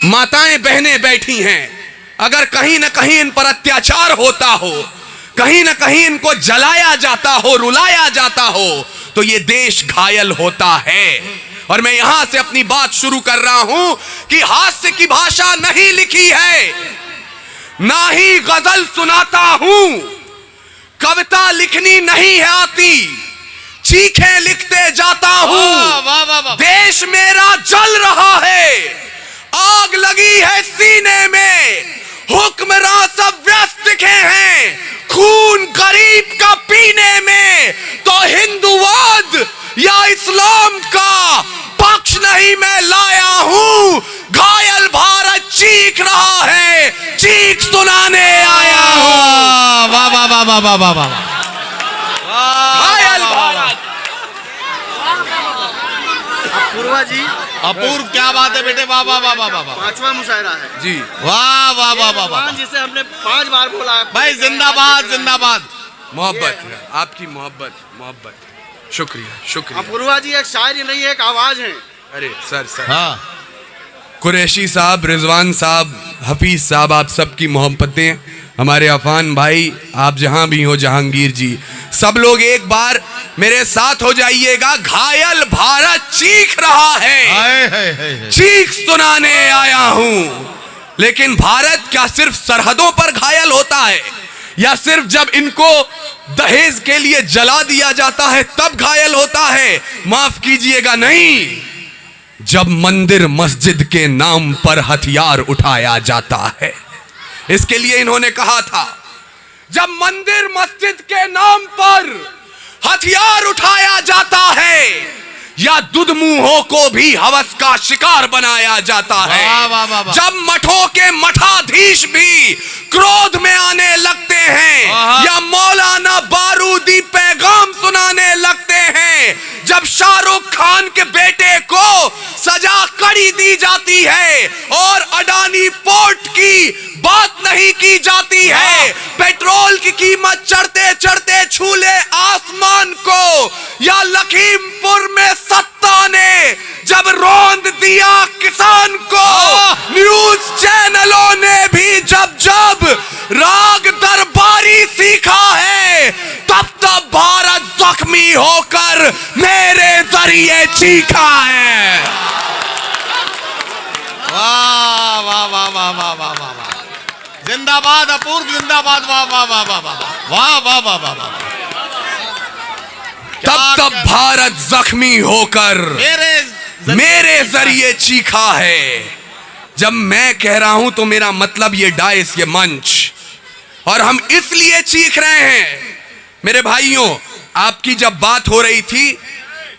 माताएं बहनें बैठी हैं, अगर कहीं ना कहीं इन पर अत्याचार होता हो, कहीं ना कहीं इनको जलाया जाता हो, रुलाया जाता हो, तो ये देश घायल होता है। और मैं यहां से अपनी बात शुरू कर रहा हूं कि हास्य की भाषा नहीं लिखी है, ना ही गजल सुनाता हूं, कविता लिखनी नहीं है आती, चीखें लिखते जाता हूं। देश मेरा जल रहा है, आग लगी है सीने में, हुक्मरान सब व्यस्त दिखे हैं, खून गरीब का पीने में। तो हिंदुवाद या इस्लाम का पक्ष नहीं मैं लाया हूं, घायल भारत चीख रहा है, चीख सुनाने आया हूं। वाह वाह वाह वाह वाह वाह वाह, घायल भारत। अपूर्वा जी, अपूर्व, क्या बात है बेटे, वाह वाह वाह वाह वाह। पांचवा मुशायरा है जी, वाह वाह वाह वाह वाह, जिसे हमने 5 बार बोला भाई। जिंदाबाद जिंदाबाद। मोहब्बत है आपकी, मोहब्बत मोहब्बत। शुक्रिया शुक्रिया। अपूर्वा जी एक शायरी नहीं, एक आवाज है। अरे सर हाँ, कुरैशी साहब, रिजवान साहब, हफीज साहब, आप सबकी मोहब्बतें, हमारे अफान भाई, आप जहां भी हो, जहांगीर जी, सब लोग एक बार मेरे साथ हो जाइएगा। घायल भारत चीख रहा है, चीख सुनाने आया हूं। लेकिन भारत क्या सिर्फ सरहदों पर घायल होता है, या सिर्फ जब इनको दहेज के लिए जला दिया जाता है तब घायल होता है? माफ कीजिएगा, नहीं, जब मंदिर मस्जिद के नाम पर हथियार उठाया जाता है। इसके लिए इन्होंने कहा था, जब मंदिर मस्जिद के नाम पर हथियार उठाया जाता है, या दुधमुंहों को भी हवस का शिकार बनाया जाता है, जब मठों के मठाधीश भी क्रोध में आने लगते हैं, या मौलाना बारूदी पैगाम सुनाने लगते हैं, जब शाहरुख खान के बेटे को सजा कड़ी दी जाती है और अडानी पोर्ट की बात नहीं की जाती है, पेट्रोल की कीमत चढ़ते चढ़ते छूले आसमान को, या लखीमपुर में सत्ता ने जब रौंद दिया किसान को, न्यूज चैनलों ने भी जब जब राग दरबारी सीखा है, तब तब भारत जख्मी होकर मेरे जरिए चीखा है। वाह वाह वाह वाह वाह वाह वाह, जिंदाबाद अपूर्व, जिंदाबाद, वाह वाह वाह वाह वाह वाह वाह वाह वाह। तब तब भारत जख्मी होकर मेरे जरिए चीखा है। जब मैं कह रहा हूं तो मेरा मतलब ये डाइस, ये मंच, और हम इसलिए चीख रहे हैं। मेरे भाइयों, आपकी जब बात हो रही थी,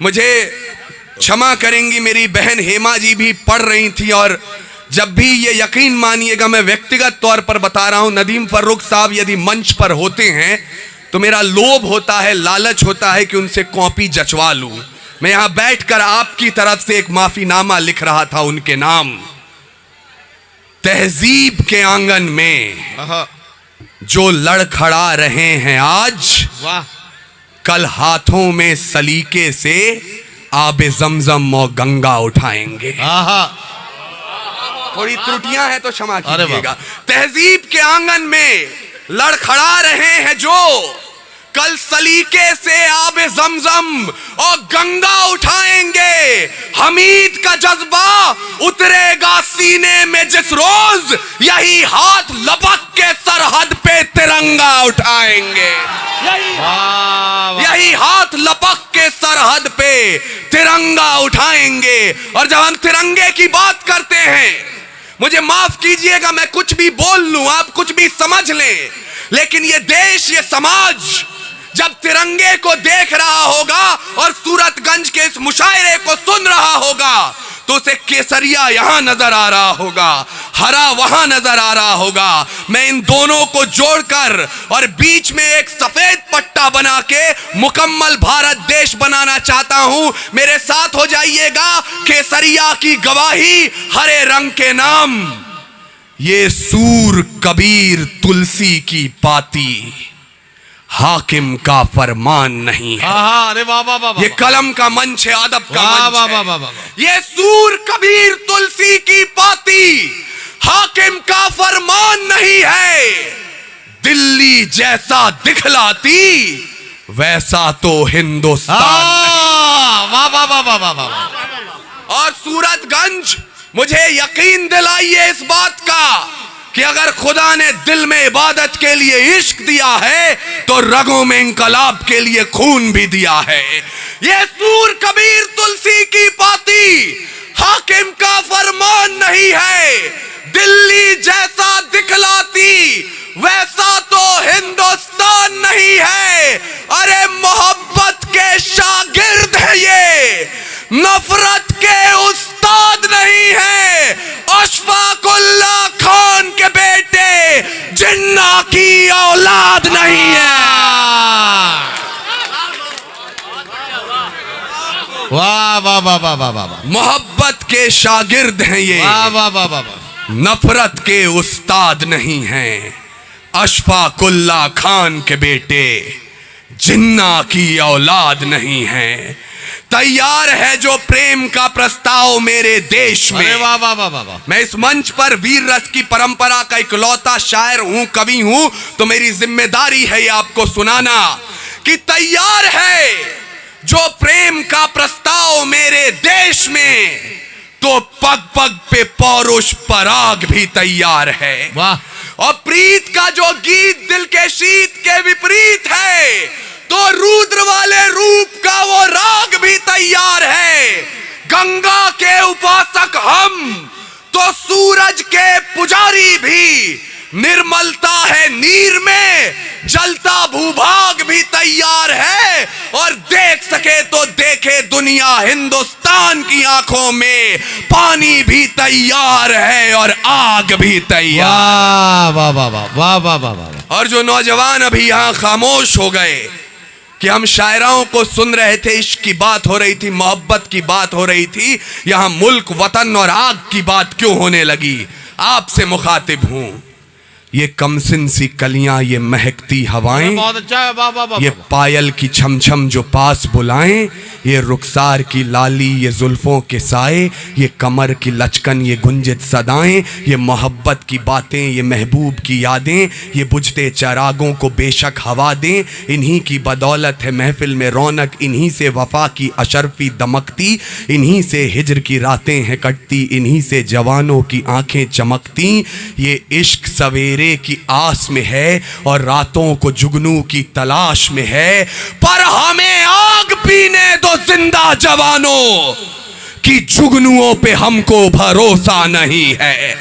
मुझे क्षमा करेंगी, मेरी बहन हेमा जी भी पढ़ रही थी, और जब भी, ये यकीन मानिएगा, मैं व्यक्तिगत तौर पर बता रहा हूं, नदीम फर्रुख साहब यदि मंच पर होते हैं तो मेरा लोभ होता है, लालच होता है कि उनसे कॉपी जचवा लूं। मैं यहां बैठकर आपकी तरफ से एक माफीनामा लिख रहा था उनके नाम। तहजीब के आंगन में जो लड़खड़ा रहे हैं आज, वाह, कल हाथों में सलीके से आबे जमजम और गंगा उठाएंगे। थोड़ी त्रुटियां हैं तो क्षमा कीजिएगा। तहजीब के आंगन में लड़खड़ा रहे हैं जो, कल सलीके से आबे जमजम और गंगा उठाएंगे। हमीद का जज्बा उतरेगा सीने में जिस रोज, यही हाथ लपक के सरहद पे तिरंगा उठाएंगे। यही हाथ लपक के सरहद पे तिरंगा उठाएंगे। और जब हम तिरंगे की बात करते हैं, मुझे माफ कीजिएगा, मैं कुछ भी बोल लूं, आप कुछ भी समझ लें, लेकिन ये देश, ये समाज जब तिरंगे को देख रहा होगा और सूरतगंज के इस मुशायरे को सुन रहा होगा, तो उसे केसरिया यहां नजर आ रहा होगा, हरा वहां नजर आ रहा होगा। मैं इन दोनों को जोड़कर और बीच में एक सफेद पट्टा बना के मुकम्मल भारत देश बनाना चाहता हूं। मेरे साथ हो जाइएगा। केसरिया की गवाही हरे रंग के नाम, ये सूर कबीर तुलसी की पाती, हाकिम का फरमान नहीं है। अरे वाह वाह वाह, ये कलम का मंच है, अदब का मंच है। वाह वाह वाह, ये सूर कबीर तुलसी की पाती, हाकिम का फरमान नहीं है, दिल्ली जैसा दिखलाती वैसा तो हिंदुस्तान नहीं। वाह वाह वाह वाह वाह वाह। और सूरतगंज, मुझे यकीन दिलाइए इस बात का कि अगर खुदा ने दिल में इबादत के लिए इश्क दिया है तो रगों में इंकलाब के लिए खून भी दिया है। ये सूर कबीर तुलसी की पाती हाकिम का फरमान नहीं है, दिल्ली जैसा दिखलाती वैसा तो हिंदुस्तान नहीं है। अरे मोहब्बत के शागिर्द है ये, नफरत के उस्ताद नहीं है। अशफाकुल्लाह खान के बेटे जिन्ना की औलाद नहीं है। वाह वाह वाह वाह वाह वाह। मोहब्बत के शागिर्द हैं ये, वाह वाह वाह वाह वाह। नफरत के उस्ताद नहीं हैं। अशफाकुल्लाह खान के बेटे जिन्ना की औलाद नहीं है। तैयार है जो प्रेम का प्रस्ताव मेरे देश में। अरे वाह वाह वाह वाह वाह। मैं इस मंच पर वीर रस की परंपरा का इकलौता शायर हूं, कवि हूं, तो मेरी जिम्मेदारी है ये आपको सुनाना कि तैयार है जो प्रेम का प्रस्ताव मेरे देश में, तो पग पग पे पौरुष पराग भी तैयार है। वाह। और प्रीत का जो गीत दिल के शीत के विपरीत है, तो रुद्र वाले रूप का वो राग भी तैयार है। गंगा के उपासक हम तो सूरज के पुजारी भी, निर्मलता है नीर में, जलता भूभाग भी तैयार है। और देख सके तो देखे दुनिया, हिंदुस्तान की आंखों में पानी भी तैयार है और आग भी तैयार। वाह वाह वाह वाह वाह वाह वाह। और जो नौजवान अभी यहां खामोश हो गए कि हम शायराओं को सुन रहे थे, इश्क की बात हो रही थी, मोहब्बत की बात हो रही थी, यहां मुल्क वतन और आग की बात क्यों होने लगी? आपसे मुखातिब हूं। ये कमसिन सी कलियां, ये महकती हवाएं, बहुत अच्छा है। वाह वाह वाह। ये पायल की छमछम जो पास बुलाएं, ये रुखसार की लाली, ये जुल्फों के साए, ये कमर की लचकन, ये गुंजित सदाएं, ये मोहब्बत की बातें, ये महबूब की यादें, ये बुझते चरागों को बेशक हवा दें। इन्हीं की बदौलत है महफिल में रौनक, इन्हीं से वफा की अशरफी दमकती, इन्हीं से हिजर की रातें हैं कटती, इन्हीं से जवानों की आंखें चमकती। ये इश्क सवेरे की आस में है और रातों को जुगनू की तलाश में है, पर हमें आग पीने दो जिंदा जवानों की, जुगनुओं पे हमको भरोसा नहीं है।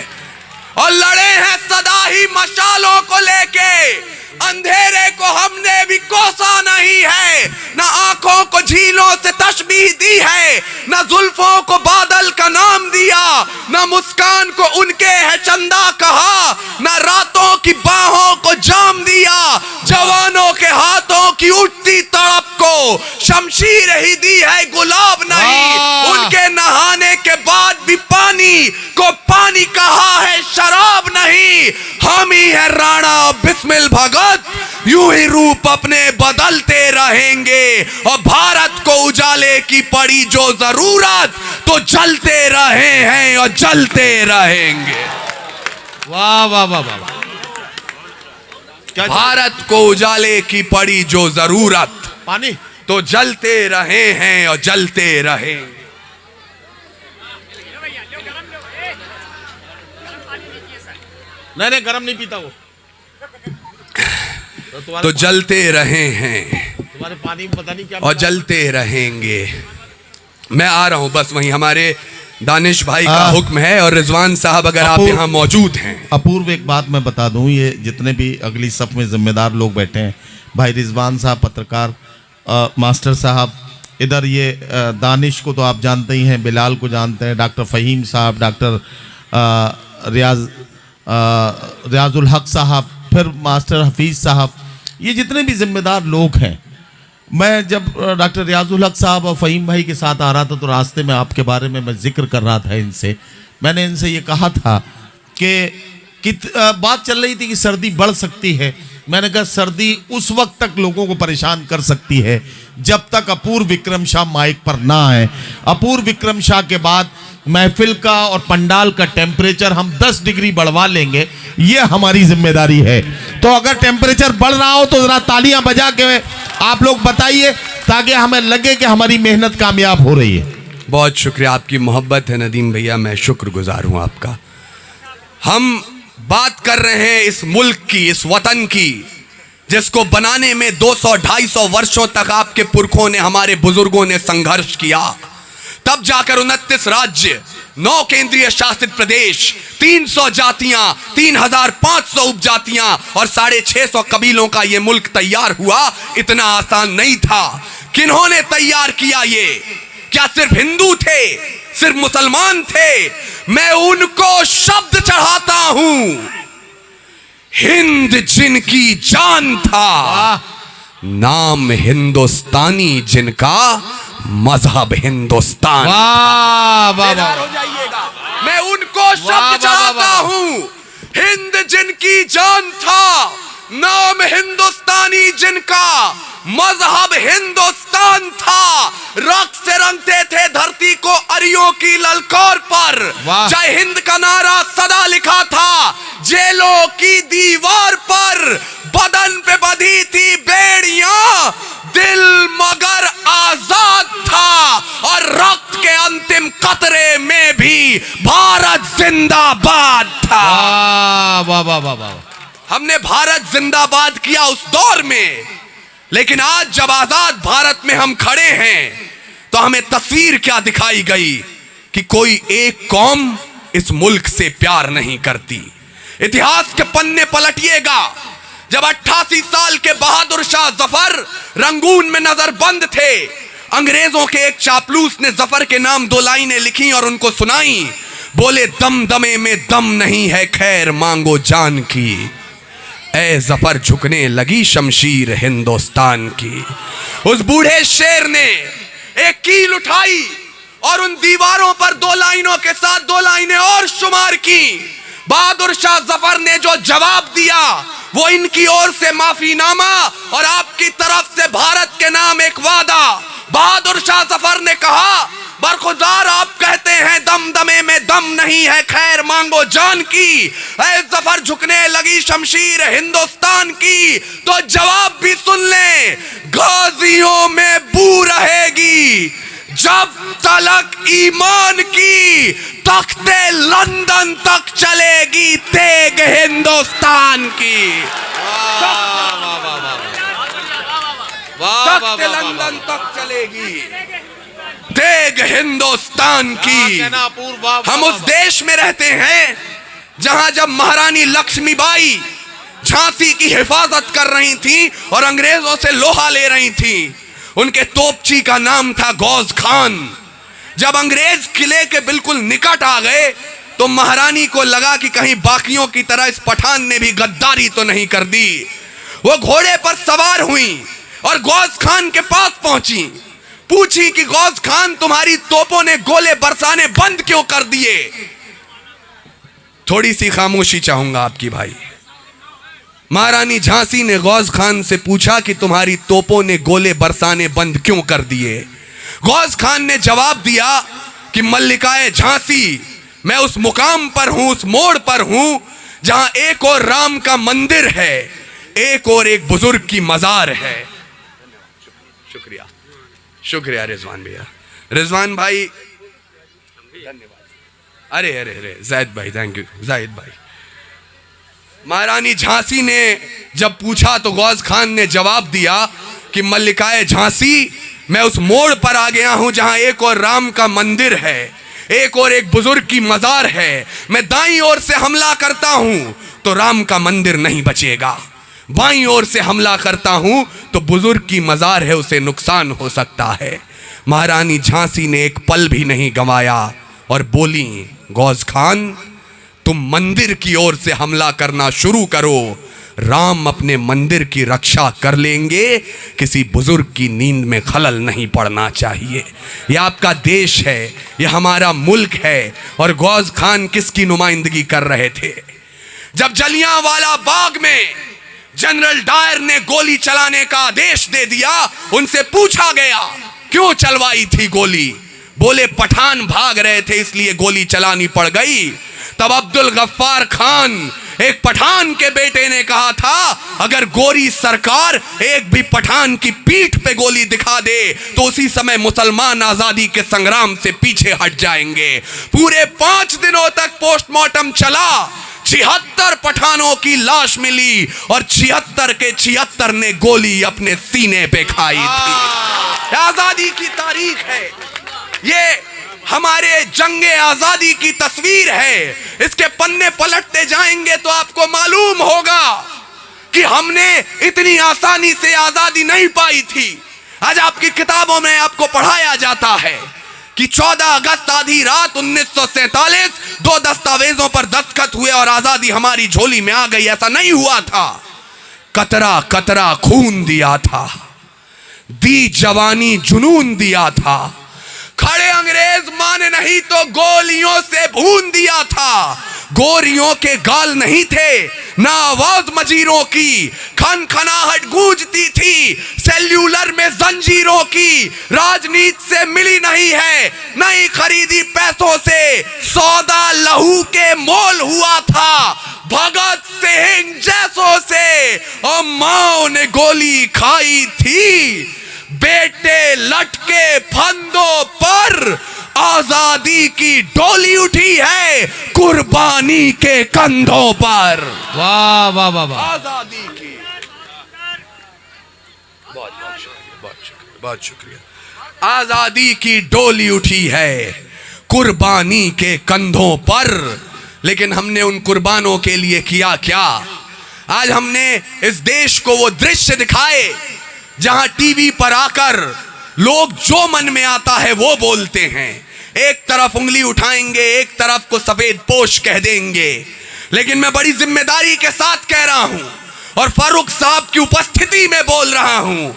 और लड़े हैं सदा ही मशालों को लेके, अंधेरे को हमने भी कोसा नहीं है। न आंखों को झीलों से तशबीह दी है, न जुल्फों को बादल का नाम दिया, न मुस्कान को उनके है चंदा कहा, न रातों की बाहों को जाम दिया। जवानों के हाथों की उठती तड़प को शमशीर ही दी है, गुलाब नहीं। उनके नहाने के बाद भी पानी को पानी कहा है, शराब नहीं। हम ही है राणा बिस्मिल भगत, यूं ही रूप अपने बदलते रहेंगे। और भारत को उजाले की पड़ी जो जरूरत, तो जलते रहे हैं और जलते रहेंगे। वाह वाह वाह वाह। भारत को उजाले की पड़ी जो जरूरत, पानी तो जलते रहे हैं और जलते रहेंगे। नहीं गरम नहीं पीता वो। तो जलते रहे हैं तुम्हारे पानी में पता नहीं क्या और जलते रहेंगे। मैं आ रहा हूं, बस वहीं हमारे दानिश भाई का हुक्म है। और रिजवान साहब अगर आप यहाँ मौजूद हैं। अपूर्व एक बात मैं बता दूं, ये जितने भी अगली सफ में जिम्मेदार लोग बैठे हैं, भाई रिजवान साहब पत्रकार, मास्टर साहब, इधर ये दानिश को तो आप जानते ही हैं, बिलाल को जानते हैं, डॉक्टर फ़हीम साहब, डॉक्टर रियाजुल हक साहब, फिर मास्टर हफीज़ साहब, ये जितने भी जिम्मेदार लोग हैं। मैं जब डॉक्टर रियाजुल हक साहब और फ़हीम भाई के साथ आ रहा था तो रास्ते में आपके बारे में मैं जिक्र कर रहा था इनसे। मैंने इनसे ये कहा था कि बात चल रही थी कि सर्दी बढ़ सकती है। मैंने कहा सर्दी उस वक्त तक लोगों को परेशान कर सकती है जब तक अपूर्व विक्रम शाह माइक पर ना आए। अपूर्व विक्रम शाह के बाद महफिल का और पंडाल का टेम्परेचर हम 10 डिग्री बढ़वा लेंगे, ये हमारी जिम्मेदारी है। तो अगर टेम्परेचर बढ़ रहा हो तो जरा तालियां बजा के आप लोग बताइए, ताकि हमें लगे कि हमारी मेहनत कामयाब हो रही है। बहुत शुक्रिया, आपकी मोहब्बत है नदीम भैया, मैं शुक्रगुजार हूं आपका। हम बात कर रहे हैं इस मुल्क की, इस वतन की, जिसको बनाने में 200-250 वर्षों तक आपके पुरखों ने, हमारे बुजुर्गों ने संघर्ष किया। तब जाकर 29 राज्य, 9 केंद्रीय शासित प्रदेश, 300 जातियां, 3500 उपजातियां और 650 कबीलों का यह मुल्क तैयार हुआ। इतना आसान नहीं था। किन्होंने तैयार किया ये? क्या सिर्फ हिंदू थे, सिर्फ मुसलमान थे? मैं उनको शब्द चढ़ाता हूं, हिंद जिनकी जान था, नाम हिंदुस्तानी जिनका, मजहब हिंदुस्तान। वाह वाह वाह, हो जाइएगा। मैं उनको शब्द चढ़ाता हूं, हिंद जिनकी जान था, नाम हिंदुस्तानी जिनका, मजहब हिंदुस्तान था। रक्त से रंगते थे धरती को अरियों की ललकार पर। जय हिंद का नारा सदा लिखा था जेलों की दीवार पर। बदन पे बंधी थी बेड़ियां, दिल मगर आजाद था। और रक्त के अंतिम कतरे में भी भारत जिंदाबाद था। वाह वाह वाह वाह। हमने भारत जिंदाबाद किया उस दौर में, लेकिन आज जब आजाद भारत में हम खड़े हैं तो हमें तस्वीर क्या दिखाई गई कि कोई एक कौम इस मुल्क से प्यार नहीं करती। इतिहास के पन्ने पलटिएगा, जब 88 साल के बहादुर शाह जफर रंगून में नजरबंद थे, अंग्रेजों के एक चापलूस ने जफर के नाम 2 लाइनें लिखी और उनको सुनाई। बोले, दम दमे में दम नहीं है, खैर मांगो जान की। ए जफर झुकने लगी शमशीर हिंदुस्तान की। उस बूढ़े शेर ने एक कील उठाई और उन दीवारों पर 2 लाइनों के साथ 2 लाइनें और शुमार की। बहादुर शाह जफर ने जो जवाब दिया वो इनकी ओर से माफीनामा और आपकी तरफ से भारत के नाम एक वादा। बहादुर शाह जफर ने कहा, बरखुदार आप कहते हैं दम दमे में दम नहीं है, खैर मांगो जान की। ऐ जफर झुकने लगी शमशीर हिंदुस्तान की। तो जवाब भी सुन ले, गाजियों में बू रहेगी जब तलक ईमान की, तख्ते लंदन तक चलेगी तेग हिंदुस्तान की। तख्ते लंदन तक चलेगी तेग हिंदुस्तान की। हम उस देश में रहते हैं जहां जब महारानी लक्ष्मीबाई झांसी की हिफाजत कर रही थी और अंग्रेजों से लोहा ले रही थी, उनके तोपची का नाम था गौज खान। जब अंग्रेज किले के बिल्कुल निकट आ गए तो महारानी को लगा कि कहीं बाकियों की तरह इस पठान ने भी गद्दारी तो नहीं कर दी। वो घोड़े पर सवार हुई और गौज खान के पास पहुंची। पूछी कि गौज खान, तुम्हारी तोपों ने गोले बरसाने बंद क्यों कर दिए? थोड़ी सी खामोशी चाहूंगा आपकी भाई। महारानी झांसी ने गौज खान से पूछा कि तुम्हारी तोपों ने गोले बरसाने बंद क्यों कर दिए? गौज खान ने जवाब दिया कि मल्लिकाए झांसी, मैं उस मुकाम पर हूं, उस मोड़ पर हूं जहां एक और राम का मंदिर है, एक और एक बुजुर्ग की मजार है। शुक्रिया, शुक्रिया रिजवान भैया। रिजवान भाई धन्यवाद। अरे अरे अरे जायद भाई, थैंक यू जायद भाई। महारानी झांसी ने जब पूछा तो गौज खान ने जवाब दिया कि मल्लिकाए झांसी, मैं उस मोड़ पर आ गया हूं जहां एक और राम का मंदिर है, एक और एक बुजुर्ग की मजार है। मैं दाईं ओर से हमला करता हूं तो राम का मंदिर नहीं बचेगा, बाईं ओर से हमला करता हूं तो बुजुर्ग की मजार है, उसे नुकसान हो सकता है। महारानी झांसी ने एक पल भी नहीं गंवाया और बोली, गौज खान, तुम मंदिर की ओर से हमला करना शुरू करो, राम अपने मंदिर की रक्षा कर लेंगे, किसी बुजुर्ग की नींद में खलल नहीं पड़ना चाहिए। यह आपका देश है, यह हमारा मुल्क है। और गौज खान किसकी नुमाइंदगी कर रहे थे? जब जलियांवाला बाग में जनरल डायर ने गोली चलाने का आदेश दे दिया, उनसे पूछा गया क्यों चलवाई थी गोली? बोले पठान भाग रहे थे इसलिए गोली चलानी पड़ गई। तब अब्दुल गफ्फार खान एक पठान के बेटे ने कहा था, अगर गोरी सरकार एक भी पठान की पीठ पे गोली दिखा दे तो उसी समय मुसलमान आजादी के संग्राम से पीछे हट जाएंगे। पूरे 5 दिनों तक पोस्टमार्टम चला, 76 पठानों की लाश मिली और 76 के 76 ने गोली अपने सीने पे खाई थी। आजादी की तारीख है ये, हमारे जंगे आजादी की तस्वीर है। इसके पन्ने पलटते जाएंगे तो आपको मालूम होगा कि हमने इतनी आसानी से आजादी नहीं पाई थी। आज आपकी किताबों में आपको पढ़ाया जाता है कि 14 अगस्त आधी रात 1947 2 दस्तावेजों पर दस्तखत हुए और आजादी हमारी झोली में आ गई। ऐसा नहीं हुआ था। कतरा कतरा खून दिया था, दी जवानी जुनून दिया था। खड़े अंग्रेज माने नहीं तो गोलियों से भून दिया था। गोरियों के गाल नहीं थे, ना आवाज मजीरों की, खनखनाहट गूंजती थी सेल्यूलर में जंजीरों की। राजनीति से मिली नहीं है, नहीं खरीदी पैसों से, सौदा लहू के मोल हुआ था भगत सिंह जैसों से। और माओ ने गोली खाई थी, बेटे लटके फंदों पर, आजादी की डोली उठी है कुर्बानी के कंधों पर। वाह वाह वाह वाह। आजादी की बहुत शुक्रिया। आजादी की डोली उठी है कुर्बानी के कंधों पर। लेकिन हमने उन कुर्बानों के लिए किया क्या? आज हमने इस देश को वो दृश्य दिखाए जहां टीवी पर आकर लोग जो मन में आता है वो बोलते हैं। एक तरफ उंगली उठाएंगे, एक तरफ को सफेद पोश कह देंगे। लेकिन मैं बड़ी जिम्मेदारी के साथ कह रहा हूं और फारूक साहब की उपस्थिति में बोल रहा हूं,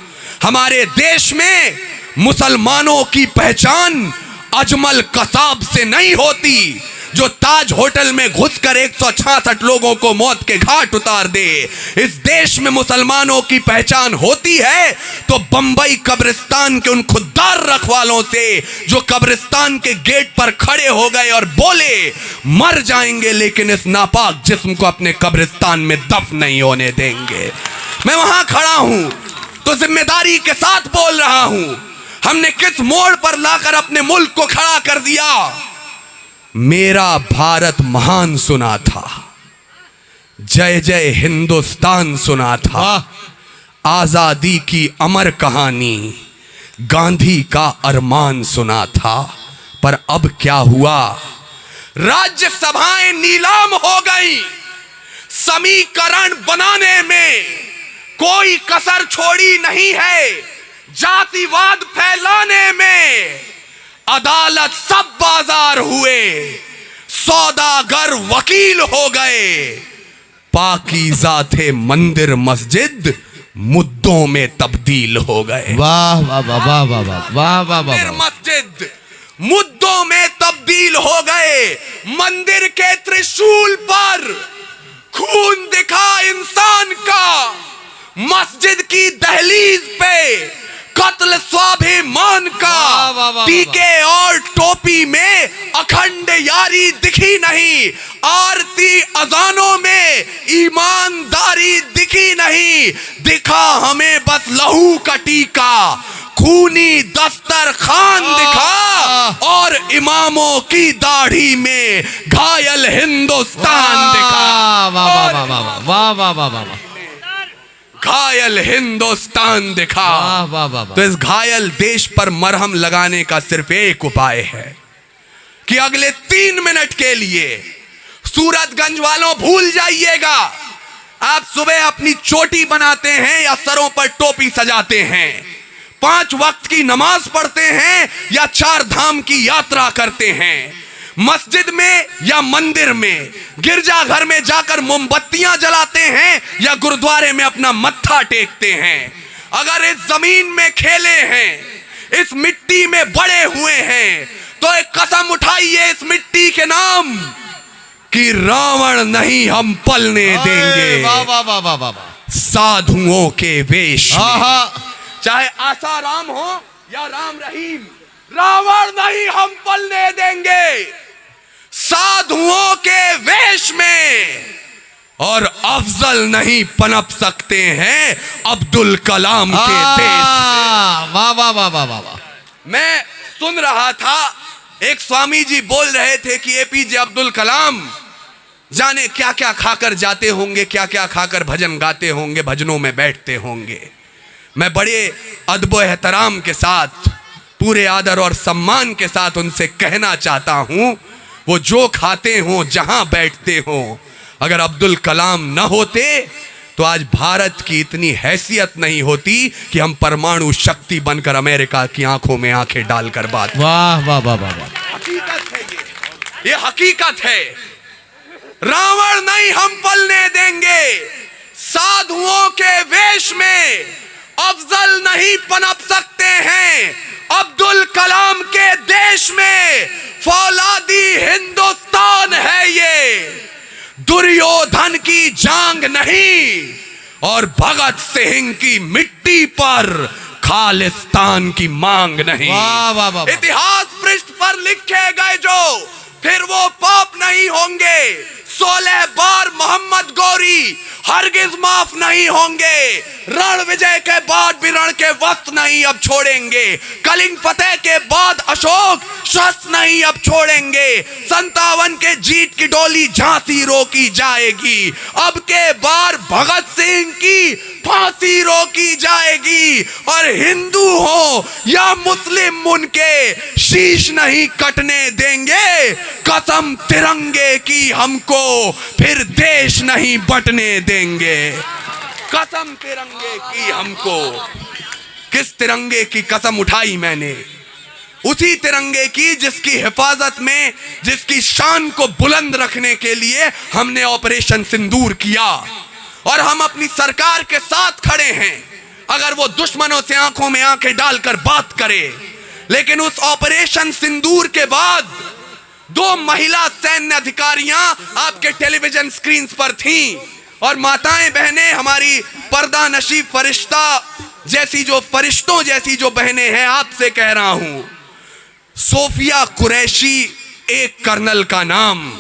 हमारे देश में मुसलमानों की पहचान अजमल कसाब से नहीं होती जो ताज होटल में घुसकर 166 लोगों को मौत के घाट उतार दे। इस देश में मुसलमानों की पहचान होती है तो बंबई कब्रिस्तान के उन खुददार रखवालों से जो कब्रिस्तान के गेट पर खड़े हो गए और बोले मर जाएंगे लेकिन इस नापाक जिस्म को अपने कब्रिस्तान में दफन नहीं होने देंगे। मैं वहां खड़ा हूं तो जिम्मेदारी के साथ बोल रहा हूं, हमने किस मोड़ पर लाकर अपने मुल्क को खड़ा कर दिया। मेरा भारत महान सुना था, जय जय हिंदुस्तान सुना था, आजादी की अमर कहानी गांधी का अरमान सुना था। पर अब क्या हुआ? राज्यसभाएं नीलाम हो गई। समीकरण बनाने में कोई कसर छोड़ी नहीं है। जातिवाद फैलाने में अदालत सब बाजार हुए, सौदागर वकील हो गए। पाकीज़ा थे मंदिर मस्जिद मुद्दों में तब्दील हो गए। वाह वाह वाह वाह वाह वाह वाह वाह वाह। मस्जिद मुद्दों में तब्दील हो गए। मंदिर के त्रिशूल पर खून दिखा इंसान का, मस्जिद की दहलीज पे कत्ल स्वाभिमान का। टीके और टोपी में अखंड यारी दिखी नहीं, आरती अजानों में ईमानदारी दिखी नहीं। दिखा हमें बस लहू का टीका, खूनी दस्तरखान दिखा और इमामों की दाढ़ी में घायल हिंदुस्तान दिखा। वाह वाह वाह वाह वाह वाह वाह वाह। घायल हिंदुस्तान दिखा। वाह वाह। तो इस घायल देश पर मरहम लगाने का सिर्फ एक उपाय है कि अगले 3 मिनट के लिए सूरतगंज वालों भूल जाइएगा। आप सुबह अपनी चोटी बनाते हैं या सरों पर टोपी सजाते हैं, 5 वक्त की नमाज पढ़ते हैं या 4 धाम की यात्रा करते हैं, मस्जिद में या मंदिर में, गिरजाघर में जाकर मोमबत्तियां जलाते हैं या गुरुद्वारे में अपना मत्था टेकते हैं। अगर इस जमीन में खेले हैं, इस मिट्टी में बड़े हुए हैं, तो एक कसम उठाइए इस मिट्टी के नाम कि रावण नहीं हम पलने देंगे। वाह वाह वाह वाह वाह। साधुओं के वेश में, चाहे आसाराम हो या राम रहीम, रावण नहीं हम पलने देंगे साधुओं के वेश में, और अफजल नहीं पनप सकते हैं अब्दुल कलाम के देश में। वाह वाह वाह वाह वाह वाह। मैं सुन रहा था, एक स्वामी जी बोल रहे थे कि एपीजे अब्दुल कलाम जाने क्या क्या खाकर जाते होंगे, क्या क्या खाकर भजन गाते होंगे, भजनों में बैठते होंगे। मैं बड़े अदब एहतराम के साथ, पूरे आदर और सम्मान के साथ उनसे कहना चाहता हूं, वो जो खाते हों, जहां बैठते हों, अगर अब्दुल कलाम न होते तो आज भारत की इतनी हैसियत नहीं होती कि हम परमाणु शक्ति बनकर अमेरिका की आंखों में आंखें डालकर बात। वाह वाह वाह वाह वाह। हकीकत है ये हकीकत है। रावण नहीं हम पलने देंगे साधुओं के वेश में, अफजल नहीं पनप सकते हैं अब्दुल कलाम के देश में। फौलादी हिंदुस्तान है ये, दुर्योधन की जांग नहीं, और भगत सिंह की मिट्टी पर खालिस्तान की मांग नहीं। वाह वाह वाह। इतिहास पृष्ठ पर लिखे गए जो फिर वो पाप नहीं होंगे। 16 बार मोहम्मद गौरी हरगिज माफ नहीं होंगे। रण विजय के बाद भी रण के वस्त्र नहीं अब छोड़ेंगे। कलिंग फतेह के बाद अशोक शस्त्र नहीं अब छोड़ेंगे। 57 के जीत की डोली झांसी रोकी जाएगी। अब के बार भगत सिंह की फांसी रोकी जाएगी। और हिंदू हो या मुस्लिम उनके शीश नहीं कटने देंगे। कसम तिरंगे की हमको फिर देश नहीं बंटने देंगे। कसम तिरंगे की हमको। किस तिरंगे की कसम उठाई मैंने? उसी तिरंगे की जिसकी हिफाजत में, जिसकी शान को बुलंद रखने के लिए हमने ऑपरेशन सिंदूर किया। और हम अपनी सरकार के साथ खड़े हैं अगर वो दुश्मनों से आंखों में आंखें डालकर बात करे। लेकिन उस ऑपरेशन सिंदूर के बाद 2 महिला सैन्य अधिकारियां आपके टेलीविजन स्क्रीन पर थीं। और माताएं बहनें, हमारी पर्दा नशीब फरिश्ता जैसी जो फरिश्तों जैसी जो बहनें हैं, आपसे कह रहा हूं, सोफिया कुरैशी एक कर्नल का नाम,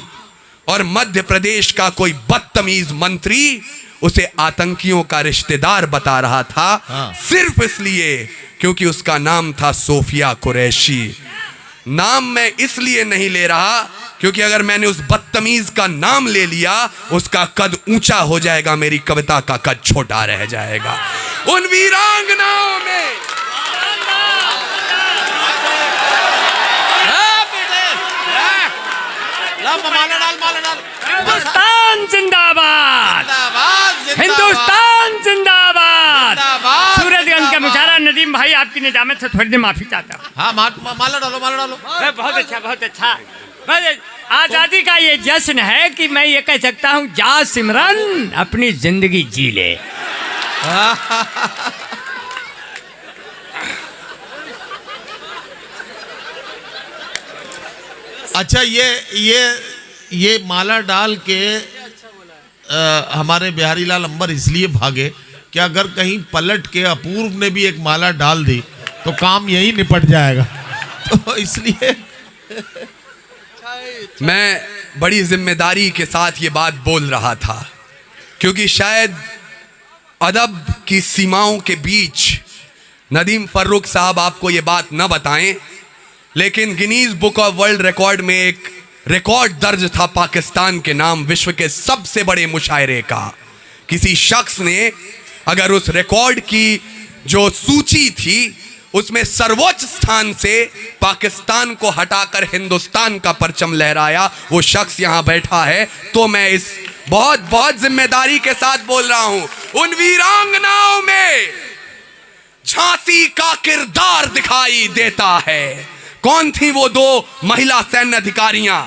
और मध्य प्रदेश का कोई बदतमीज मंत्री उसे आतंकियों का रिश्तेदार बता रहा था। सिर्फ इसलिए क्योंकि उसका नाम था सोफिया कुरैशी। नाम मैं इसलिए नहीं ले रहा क्योंकि अगर मैंने उस बदतमीज का नाम ले लिया, उसका कद ऊंचा हो जाएगा, मेरी कविता का कद छोटा रह जाएगा। उन वीरांगनाओं में हिंदुस्तान जिंदाबाद, हिंदुस्तान जिंदाबाद। सूरजगंज का मुशारा नदीम भाई, आपकी निजामत से थोड़ी देर माफी चाहता हूँ। हाँ, माला डालो, माला डालो। बहुत अच्छा, बहुत अच्छा। बस आजादी का ये जश्न है कि मैं ये कह सकता हूँ, जा सिमरन अपनी जिंदगी जी ले। अच्छा, ये माला डाल के हमारे बिहारी लाल अंबर इसलिए भागे कि अगर कहीं पलट के अपूर्व ने भी एक माला डाल दी तो काम यही निपट जाएगा। तो इसलिए मैं बड़ी जिम्मेदारी के साथ ये बात बोल रहा था, क्योंकि शायद अदब की सीमाओं के बीच नदीम फर्रुख साहब आपको ये बात न बताएं, लेकिन Guinness book of world record में एक रिकॉर्ड दर्ज था पाकिस्तान के नाम, विश्व के सबसे बड़े मुशायरे का। किसी शख्स ने अगर उस रिकॉर्ड की जो सूची थी उसमें सर्वोच्च स्थान से पाकिस्तान को हटाकर हिंदुस्तान का परचम लहराया, वो शख्स यहां बैठा है। तो मैं इस बहुत बहुत जिम्मेदारी के साथ बोल रहा हूं, उन वीरांगनाओं में झांसी का किरदार दिखाई देता है। कौन थी वो 2 महिला सैन्य अधिकारियां,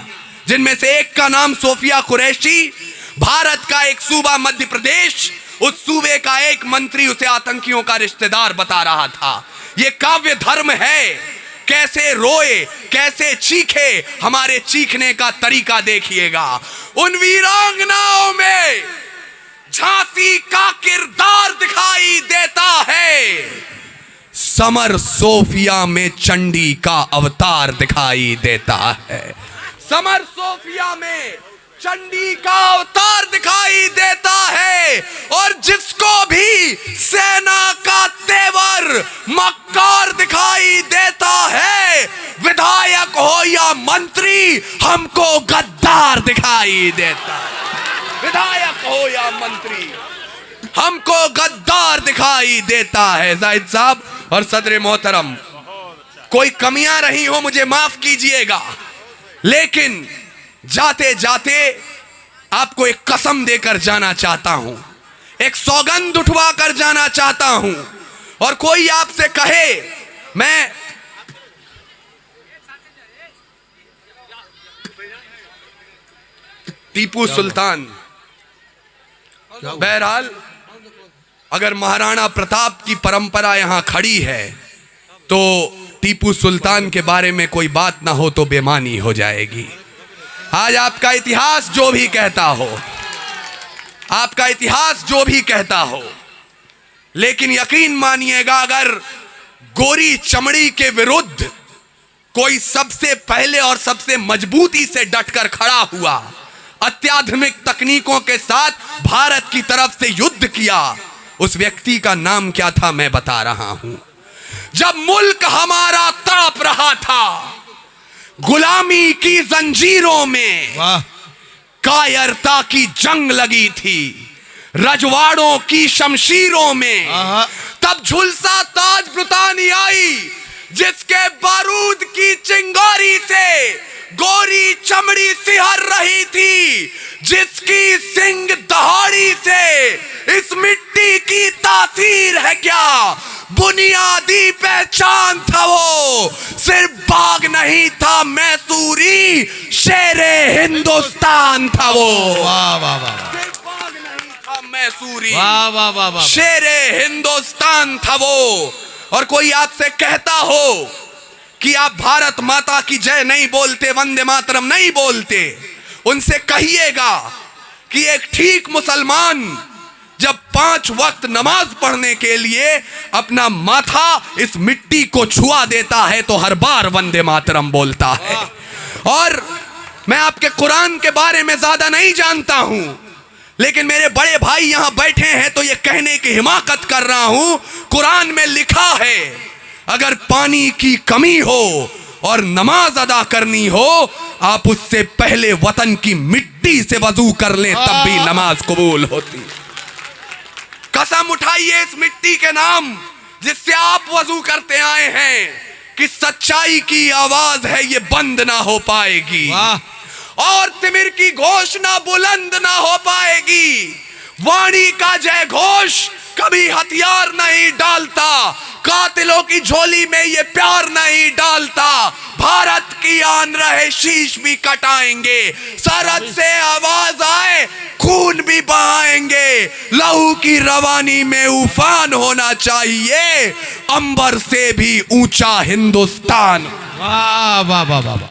जिनमें से एक का नाम सोफिया कुरैशी, भारत का एक सूबा मध्य प्रदेश, उस सूबे का एक मंत्री उसे आतंकियों का रिश्तेदार बता रहा था। ये काव्य धर्म है। कैसे रोए, कैसे चीखे, हमारे चीखने का तरीका देखिएगा। उन वीरांगनाओं में झांसी का किरदार दिखाई देता है। समर सोफिया में चंडी का अवतार दिखाई देता है। समर सोफिया में चंडी का अवतार दिखाई देता है। और जिसको भी सेना का तेवर मक्कार दिखाई देता है, विधायक हो या मंत्री, हमको गद्दार दिखाई देता है। विधायक हो या मंत्री, हमको गद्दार दिखाई देता है। जाहिद साहब और सदर मोहतरम, कोई कमियां रही हो मुझे माफ कीजिएगा, लेकिन जाते जाते आपको एक कसम देकर जाना चाहता हूं, एक सौगंध उठवा कर जाना चाहता हूं। और कोई आपसे कहे मैं टीपू सुल्तान, बहरहाल अगर महाराणा प्रताप की परंपरा यहां खड़ी है तो टीपू सुल्तान के बारे में कोई बात ना हो तो बेमानी हो जाएगी। आज आपका इतिहास जो भी कहता हो, आपका इतिहास जो भी कहता हो, लेकिन यकीन मानिएगा अगर गोरी चमड़ी के विरुद्ध कोई सबसे पहले और सबसे मजबूती से डटकर खड़ा हुआ, अत्याधुनिक तकनीकों के साथ भारत की तरफ से युद्ध किया, उस व्यक्ति का नाम क्या था मैं बता रहा हूं। जब मुल्क हमारा तड़प रहा था गुलामी की जंजीरों में, कायरता की जंग लगी थी रजवाड़ों की शमशीरों में, तब झुलसा ताज ब्रुतानी आई जिसके बारूद की चिंगारी से गोरी चमड़ी सिहर रही थी, जिसकी सिंग दहाड़ी से इस मिट्टी की तासीर है क्या, बुनियादी पहचान था वो, सिर्फ बाग नहीं था मैसूरी, शेरे हिंदुस्तान था वो। वाह वाह वाह, सिर्फ बाग नहीं था मैसूरी, वाह वाह वाह वाह, शेरे हिंदुस्तान था वो। और कोई आपसे कहता हो कि आप भारत माता की जय नहीं बोलते, वंदे मातरम नहीं बोलते, उनसे कहिएगा कि एक ठीक मुसलमान जब 5 वक्त नमाज पढ़ने के लिए अपना माथा इस मिट्टी को छुआ देता है तो हर बार वंदे मातरम बोलता है। और मैं आपके कुरान के बारे में ज्यादा नहीं जानता हूं, लेकिन मेरे बड़े भाई यहां बैठे हैं तो ये कहने की हिमाकत कर रहा हूं, कुरान में लिखा है अगर पानी की कमी हो और नमाज अदा करनी हो, आप उससे पहले वतन की मिट्टी से वजू कर लें तब भी नमाज कबूल होती। कसम उठाइए इस मिट्टी के नाम जिससे आप वजू करते आए हैं कि सच्चाई की आवाज है ये बंद ना हो पाएगी और तिमिर की घोषणा बुलंद ना हो पाएगी। वाणी का जय घोष कभी हथियार नहीं डालता, कातिलों की झोली में ये प्यार नहीं डालता। भारत की आन रहे शीश भी कटाएंगे, सरहद से आवाज आए खून भी बहाएंगे, लहू की रवानी में उफान होना चाहिए, अंबर से भी ऊंचा हिंदुस्तान। वाह वाह वाह वाह।